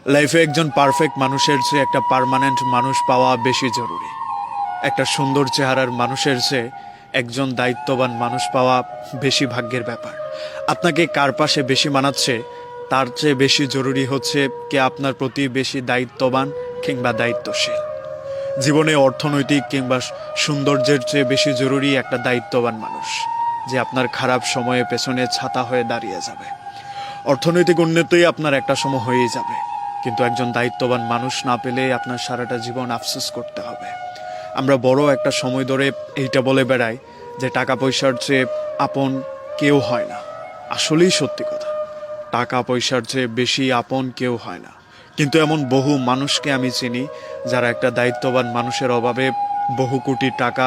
লাইফে একজন পারফেক্ট মানুষের চেয়ে একটা পার্মানেন্ট মানুষ পাওয়া বেশি জরুরি। একটা সুন্দর চেহারার মানুষের চেয়ে একজন দায়িত্ববান মানুষ পাওয়া বেশি ভাগ্যের ব্যাপার। আপনাকে কার পাশে বেশি মানাচ্ছে তার চেয়ে বেশি জরুরি হচ্ছে কে আপনার প্রতি বেশি দায়িত্ববান কিংবা দায়িত্বশীল। জীবনে অর্থনৈতিক কিংবা সৌন্দর্যের চেয়ে বেশি জরুরি একটা দায়িত্ববান মানুষ, যে আপনার খারাপ সময়ে পেছনে ছাতা হয়ে দাঁড়িয়ে যাবে। অর্থনৈতিক উন্নতি আপনার একটা সময় হয়েই যাবে, কিন্তু একজন দায়িত্ববান মানুষ না পেলে আপনার সারাটা জীবন আফসোস করতে হবে। আমরা বড় একটা সময় ধরে এইটা বলে বেড়াই যে টাকা পয়সার চেয়ে আপন কেউ হয় না। আসলেই সত্যি কথা, টাকা পয়সার চেয়ে বেশি আপন কেউ হয় না। কিন্তু এমন বহু মানুষকে আমি চিনি যারা একটা দায়িত্ববান মানুষের অভাবে বহু কোটি টাকা